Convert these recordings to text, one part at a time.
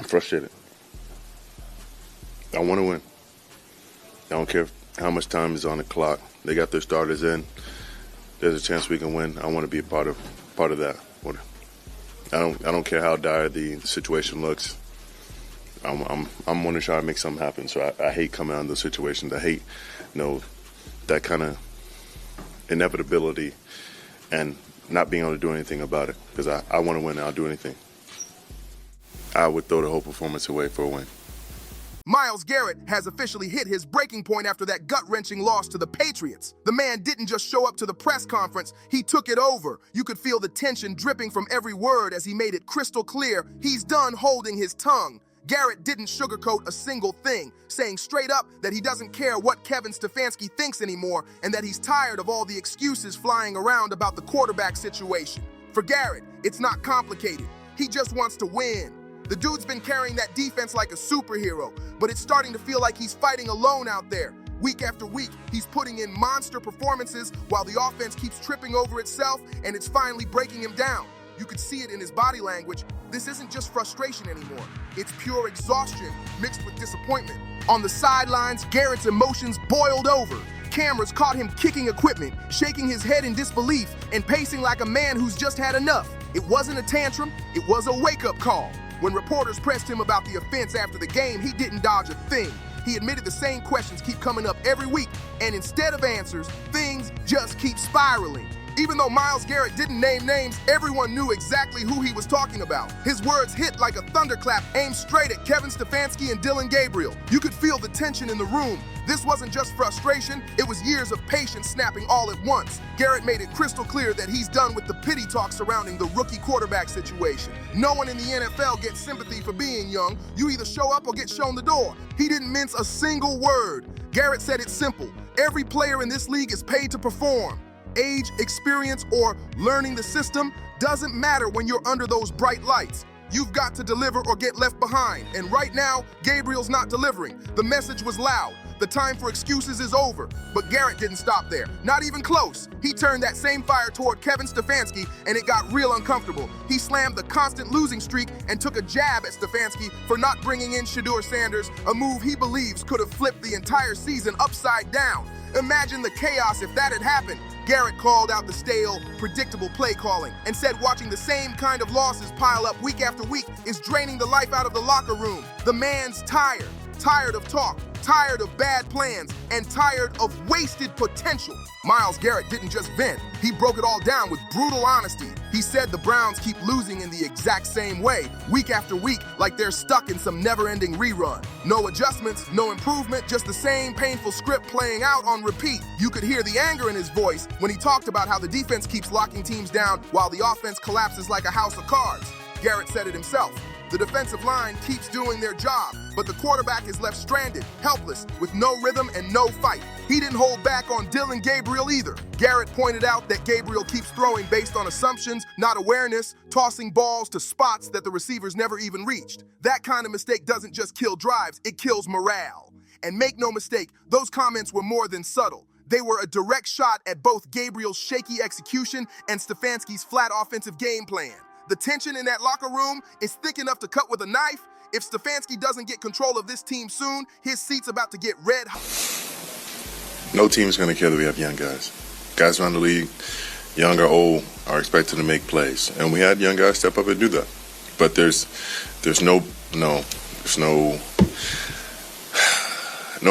frustrated. I want to win. I don't care how much time is on the clock. They got their starters in. There's a chance we can win. I want to be a part of that. I don't care how dire the situation looks. I'm want to try to make something happen. So I hate coming out of those situations. I hate, that kind of inevitability and not being able to do anything about it. Because I want to win and I'll do anything. I would throw the whole performance away for a win. Myles Garrett has officially hit his breaking point after that gut-wrenching loss to the Patriots. The man didn't just show up to the press conference, he took it over. You could feel the tension dripping from every word as he made it crystal clear he's done holding his tongue. Garrett didn't sugarcoat a single thing, saying straight up that he doesn't care what Kevin Stefanski thinks anymore and that he's tired of all the excuses flying around about the quarterback situation. For Garrett, it's not complicated. He just wants to win. The dude's been carrying that defense like a superhero, but it's starting to feel like he's fighting alone out there. Week after week, he's putting in monster performances while the offense keeps tripping over itself, and it's finally breaking him down. You could see it in his body language. This isn't just frustration anymore. It's pure exhaustion mixed with disappointment. On the sidelines, Garrett's emotions boiled over. Cameras caught him kicking equipment, shaking his head in disbelief, and pacing like a man who's just had enough. It wasn't a tantrum, it was a wake-up call. When reporters pressed him about the offense after the game, he didn't dodge a thing. He admitted the same questions keep coming up every week, and instead of answers, things just keep spiraling. Even though Myles Garrett didn't name names, everyone knew exactly who he was talking about. His words hit like a thunderclap aimed straight at Kevin Stefanski and Dillon Gabriel. You could feel the tension in the room. This wasn't just frustration, it was years of patience snapping all at once. Garrett made it crystal clear that he's done with the pity talk surrounding the rookie quarterback situation. No one in the NFL gets sympathy for being young. You either show up or get shown the door. He didn't mince a single word. Garrett said it's simple. Every player in this league is paid to perform. Age, experience, or learning the system doesn't matter when you're under those bright lights. You've got to deliver or get left behind. And right now, Gabriel's not delivering. The message was loud. The time for excuses is over. But Garrett didn't stop there. Not even close. He turned that same fire toward Kevin Stefanski, and it got real uncomfortable. He slammed the constant losing streak and took a jab at Stefanski for not bringing in Shedeur Sanders, a move he believes could have flipped the entire season upside down. Imagine the chaos if that had happened. Garrett called out the stale, predictable play calling and said watching the same kind of losses pile up week after week is draining the life out of the locker room. The man's tired. Tired of talk, tired of bad plans, and tired of wasted potential. Myles Garrett didn't just vent, he broke it all down with brutal honesty. He said the Browns keep losing in the exact same way, week after week, like they're stuck in some never-ending rerun. No adjustments, no improvement, just the same painful script playing out on repeat. You could hear the anger in his voice when he talked about how the defense keeps locking teams down while the offense collapses like a house of cards. Garrett said it himself. The defensive line keeps doing their job, but the quarterback is left stranded, helpless, with no rhythm and no fight. He didn't hold back on Dillon Gabriel either. Garrett pointed out that Gabriel keeps throwing based on assumptions, not awareness, tossing balls to spots that the receivers never even reached. That kind of mistake doesn't just kill drives, it kills morale. And make no mistake, those comments were more than subtle. They were a direct shot at both Gabriel's shaky execution and Stefanski's flat offensive game plan. The tension in that locker room is thick enough to cut with a knife. If Stefanski doesn't get control of this team soon, his seat's about to get red hot. No team is going to care that we have young guys. Guys around the league, young or old, are expected to make plays. And we had young guys step up and do that. But there's no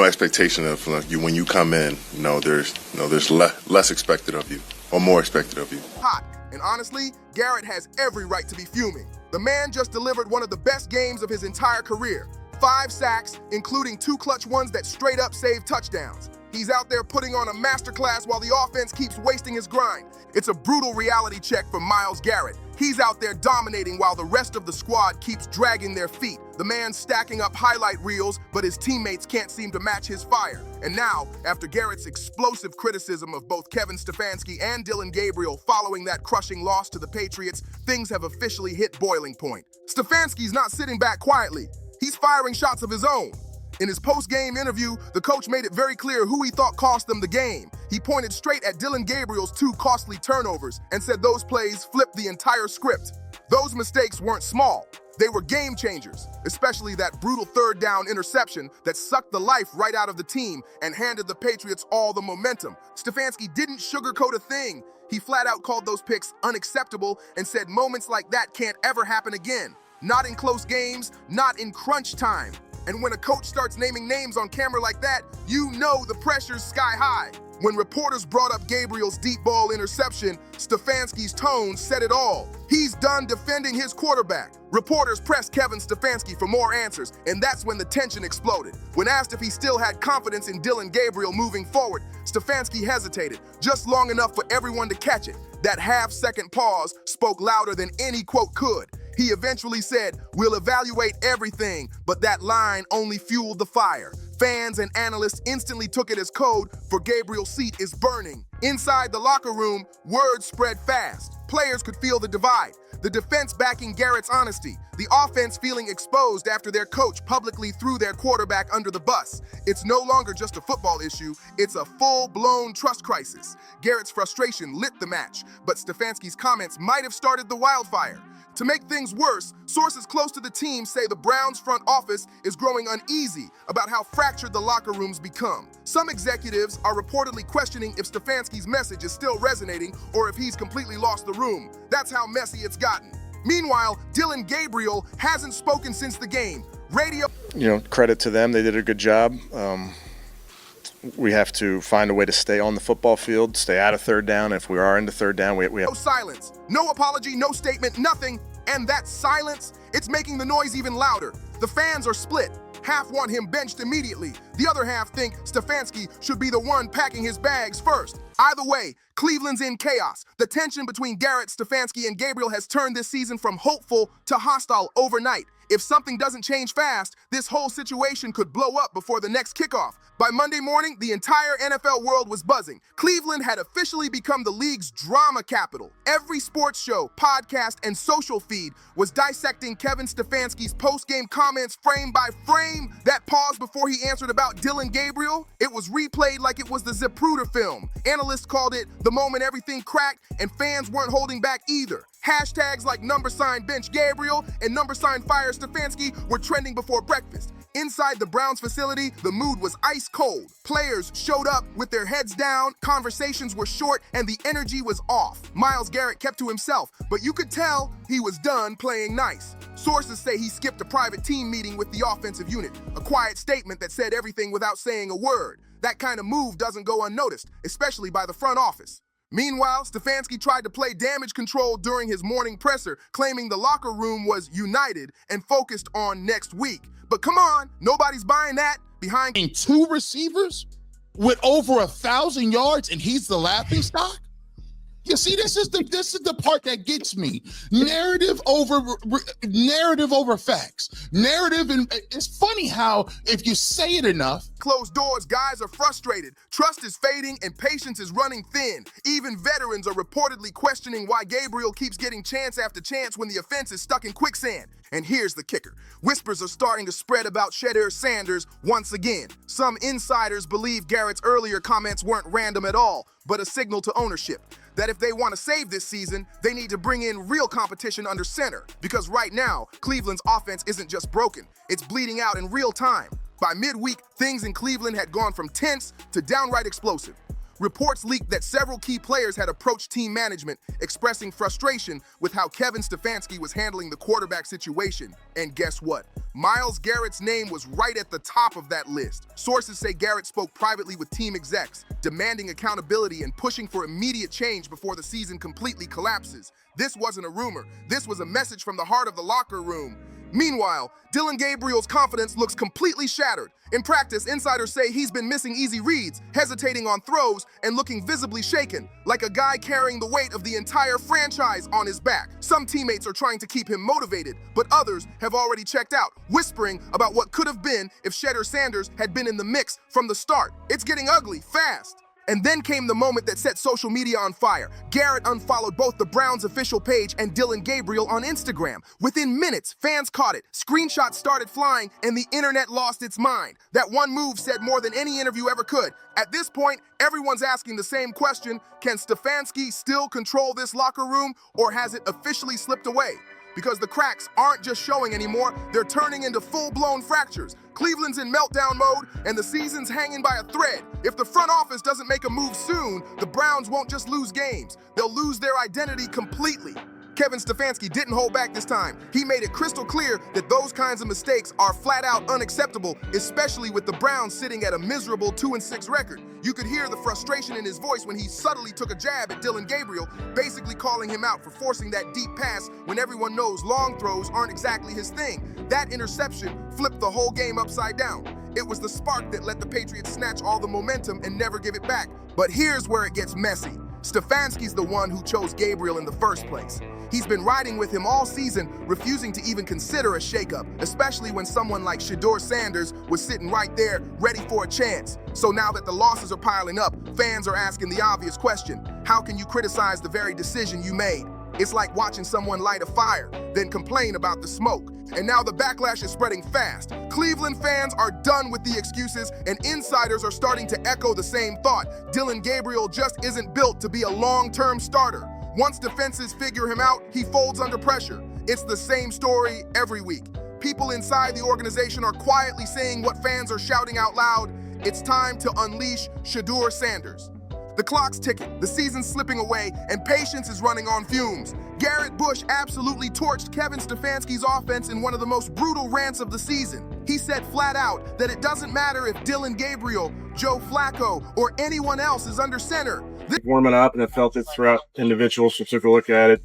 expectation of you when you come in. There's less expected of you or more expected of you. Hot. And honestly, Garrett has every right to be fuming. The man just delivered one of the best games of his entire career. 5 sacks, including 2 clutch ones that straight up saved touchdowns. He's out there putting on a masterclass while the offense keeps wasting his grind. It's a brutal reality check for Myles Garrett. He's out there dominating while the rest of the squad keeps dragging their feet. The man's stacking up highlight reels, but his teammates can't seem to match his fire. And now, after Garrett's explosive criticism of both Kevin Stefanski and Dillon Gabriel following that crushing loss to the Patriots, things have officially hit boiling point. Stefanski's not sitting back quietly. He's firing shots of his own. In his post-game interview, the coach made it very clear who he thought cost them the game. He pointed straight at Dillon Gabriel's 2 costly turnovers and said those plays flipped the entire script. Those mistakes weren't small. They were game changers, especially that brutal 3rd down interception that sucked the life right out of the team and handed the Patriots all the momentum. Stefanski didn't sugarcoat a thing. He flat out called those picks unacceptable and said moments like that can't ever happen again. Not in close games, not in crunch time. And when a coach starts naming names on camera like that, you know the pressure's sky high. When reporters brought up Gabriel's deep ball interception, Stefanski's tone said it all. He's done defending his quarterback. Reporters pressed Kevin Stefanski for more answers, and that's when the tension exploded. When asked if he still had confidence in Dillon Gabriel moving forward, Stefanski hesitated, just long enough for everyone to catch it. That half-second pause spoke louder than any quote could. He eventually said, "We'll evaluate everything," but that line only fueled the fire. Fans and analysts instantly took it as code for Gabriel's seat is burning. Inside the locker room, word spread fast. Players could feel the divide. The defense backing Garrett's honesty. The offense feeling exposed after their coach publicly threw their quarterback under the bus. It's no longer just a football issue, it's a full-blown trust crisis. Garrett's frustration lit the match, but Stefanski's comments might have started the wildfire. To make things worse, sources close to the team say the Browns' front office is growing uneasy about how fractured the locker rooms become. Some executives are reportedly questioning if Stefanski's message is still resonating or if he's completely lost the room. That's how messy it's gotten. Meanwhile, Dillon Gabriel hasn't spoken since the game. Credit to them. They did a good job. We have to find a way to stay on the football field, stay out of 3rd down. If we are into 3rd down, we have no silence, no apology, no statement, nothing. And that silence, it's making the noise even louder. The fans are split. Half want him benched immediately. The other half think Stefanski should be the one packing his bags first. Either way, Cleveland's in chaos. The tension between Garrett, Stefanski, and Gabriel has turned this season from hopeful to hostile overnight. If something doesn't change fast, this whole situation could blow up before the next kickoff. By Monday morning, the entire NFL world was buzzing. Cleveland had officially become the league's drama capital. Every sports show, podcast, and social feed was dissecting Kevin Stefanski's post-game comments frame by frame. That pause before he answered about Dillon Gabriel, it was replayed like it was the Zapruder film. Analysts called it the moment everything cracked, and fans weren't holding back either. Hashtags like #bench Gabriel and #fire Stefanski were trending before breakfast. Inside the Browns facility, the mood was ice cold. Players showed up with their heads down, conversations were short, and the energy was off. Myles Garrett kept to himself, but you could tell he was done playing nice. Sources say he skipped a private team meeting with the offensive unit, a quiet statement that said everything without saying a word. That kind of move doesn't go unnoticed, especially by the front office. Meanwhile, Stefanski tried to play damage control during his morning presser, claiming the locker room was united and focused on next week. But come on, nobody's buying that. Behind 2 receivers with over 1,000 yards, and he's the laughingstock. You see, this is the part that gets me. Narrative over facts. Narrative, and it's funny how if you say it enough. Closed doors, guys are frustrated. Trust is fading and patience is running thin. Even veterans are reportedly questioning why Gabriel keeps getting chance after chance when the offense is stuck in quicksand. And here's the kicker. Whispers are starting to spread about Shedeur Sanders once again. Some insiders believe Garrett's earlier comments weren't random at all, but a signal to ownership. That if they want to save this season, they need to bring in real competition under center. Because right now, Cleveland's offense isn't just broken, it's bleeding out in real time. By midweek, things in Cleveland had gone from tense to downright explosive. Reports leaked that several key players had approached team management, expressing frustration with how Kevin Stefanski was handling the quarterback situation. And guess what? Myles Garrett's name was right at the top of that list. Sources say Garrett spoke privately with team execs, demanding accountability and pushing for immediate change before the season completely collapses. This wasn't a rumor. This was a message from the heart of the locker room. Meanwhile, Dillon Gabriel's confidence looks completely shattered. In practice, insiders say he's been missing easy reads, hesitating on throws, and looking visibly shaken, like a guy carrying the weight of the entire franchise on his back. Some teammates are trying to keep him motivated, but others have already checked out, whispering about what could have been if Shedeur Sanders had been in the mix from the start. It's getting ugly, fast. And then came the moment that set social media on fire. Garrett unfollowed both the Browns' official page and Dillon Gabriel on Instagram. Within minutes, fans caught it, screenshots started flying, and the internet lost its mind. That one move said more than any interview ever could. At this point, everyone's asking the same question: can Stefanski still control this locker room, or has it officially slipped away? Because the cracks aren't just showing anymore, they're turning into full-blown fractures. Cleveland's in meltdown mode, and the season's hanging by a thread. If the front office doesn't make a move soon, the Browns won't just lose games, they'll lose their identity completely. Kevin Stefanski didn't hold back this time. He made it crystal clear that those kinds of mistakes are flat out unacceptable, especially with the Browns sitting at a miserable 2-6 record. You could hear the frustration in his voice when he subtly took a jab at Dillon Gabriel, basically calling him out for forcing that deep pass when everyone knows long throws aren't exactly his thing. That interception flipped the whole game upside down. It was the spark that let the Patriots snatch all the momentum and never give it back. But here's where it gets messy. Stefanski's the one who chose Gabriel in the first place. He's been riding with him all season, refusing to even consider a shakeup, especially when someone like Shedeur Sanders was sitting right there, ready for a chance. So now that the losses are piling up, fans are asking the obvious question: how can you criticize the very decision you made? It's like watching someone light a fire, then complain about the smoke. And now the backlash is spreading fast. Cleveland fans are done with the excuses, and insiders are starting to echo the same thought. Dillon Gabriel just isn't built to be a long-term starter. Once defenses figure him out, he folds under pressure. It's the same story every week. People inside the organization are quietly saying what fans are shouting out loud: it's time to unleash Shedeur Sanders. The clock's ticking, the season's slipping away, and patience is running on fumes. Garrett Bush absolutely torched Kevin Stefanski's offense in one of the most brutal rants of the season. He said flat out that it doesn't matter if Dillon Gabriel, Joe Flacco, or anyone else is under center. Warming up, and I felt it throughout individuals who took a look at it.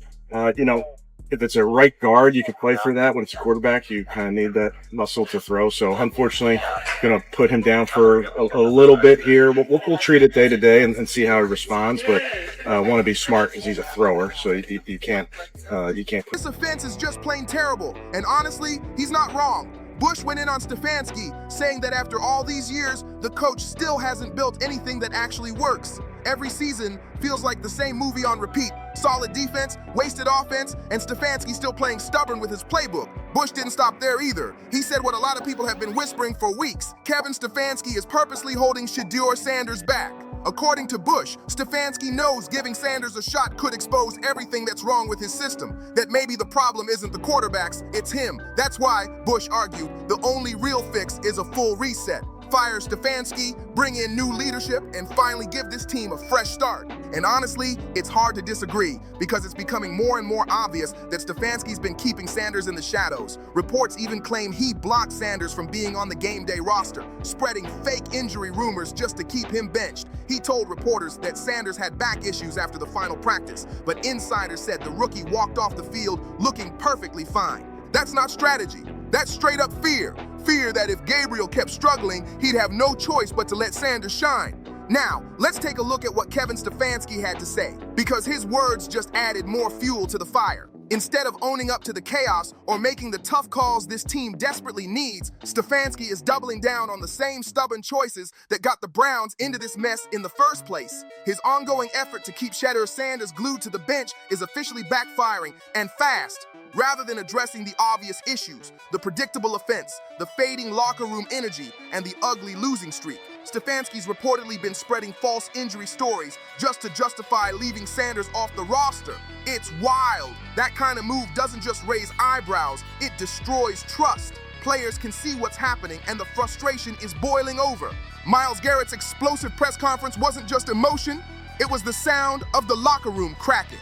If it's a right guard, you can play for that. When it's a quarterback, you kind of need that muscle to throw. So unfortunately, going to put him down for a little bit here. We'll treat it day to day and see how he responds. But want to be smart because he's a thrower, so you can't. This offense is just plain terrible, and honestly, he's not wrong. Bush went in on Stefanski, saying that after all these years, the coach still hasn't built anything that actually works. Every season feels like the same movie on repeat. Solid defense, wasted offense, and Stefanski still playing stubborn with his playbook. Bush didn't stop there either. He said what a lot of people have been whispering for weeks: Kevin Stefanski is purposely holding Shedeur Sanders back. According to Bush, Stefanski knows giving Sanders a shot could expose everything that's wrong with his system, that maybe the problem isn't the quarterbacks, it's him. That's why, Bush argued, the only real fix is a full reset. Fire Stefanski, bring in new leadership, and finally give this team a fresh start. And honestly, it's hard to disagree, because it's becoming more and more obvious that Stefanski's been keeping Sanders in the shadows. Reports even claim he blocked Sanders from being on the game day roster, spreading fake injury rumors just to keep him benched. He told reporters that Sanders had back issues after the final practice, but insiders said the rookie walked off the field looking perfectly fine. That's not strategy. That's straight up fear. Fear that if Gabriel kept struggling, he'd have no choice but to let Sanders shine. Now, let's take a look at what Kevin Stefanski had to say, because his words just added more fuel to the fire. Instead of owning up to the chaos or making the tough calls this team desperately needs, Stefanski is doubling down on the same stubborn choices that got the Browns into this mess in the first place. His ongoing effort to keep Shedeur Sanders glued to the bench is officially backfiring, and fast. Rather than addressing the obvious issues, the predictable offense, the fading locker room energy, and the ugly losing streak, Stefanski's reportedly been spreading false injury stories just to justify leaving Sanders off the roster. It's wild. That kind of move doesn't just raise eyebrows, it destroys trust. Players can see what's happening, and the frustration is boiling over. Myles Garrett's explosive press conference wasn't just emotion, it was the sound of the locker room cracking.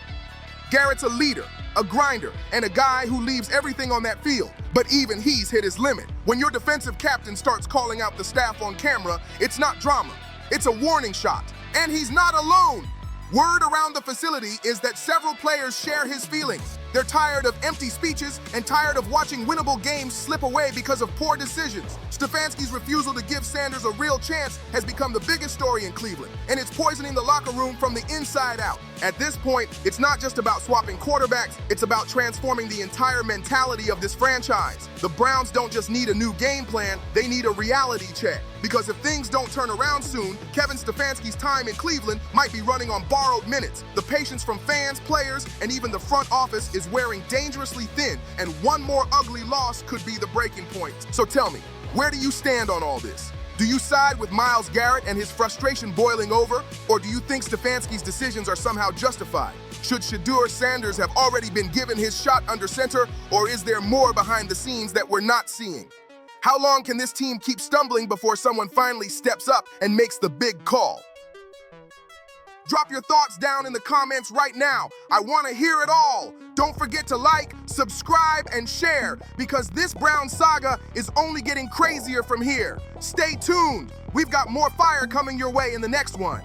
Garrett's a leader, a grinder, and a guy who leaves everything on that field. But even he's hit his limit. When your defensive captain starts calling out the staff on camera, it's not drama, it's a warning shot. And he's not alone. Word around the facility is that several players share his feelings. They're tired of empty speeches and tired of watching winnable games slip away because of poor decisions. Stefanski's refusal to give Sanders a real chance has become the biggest story in Cleveland, and it's poisoning the locker room from the inside out. At this point, it's not just about swapping quarterbacks, it's about transforming the entire mentality of this franchise. The Browns don't just need a new game plan, they need a reality check. Because if things don't turn around soon, Kevin Stefanski's time in Cleveland might be running on borrowed minutes. The patience from fans, players, and even the front office is wearing dangerously thin, and one more ugly loss could be the breaking point. So tell me, where do you stand on all this? Do you side with Myles Garrett and his frustration boiling over, or do you think Stefanski's decisions are somehow justified? Should Shedeur Sanders have already been given his shot under center, or is there more behind the scenes that we're not seeing? How long can this team keep stumbling before someone finally steps up and makes the big call? Drop your thoughts down in the comments right now. I want to hear it all. Don't forget to like, subscribe, and share, because this Brown saga is only getting crazier from here. Stay tuned. We've got more fire coming your way in the next one.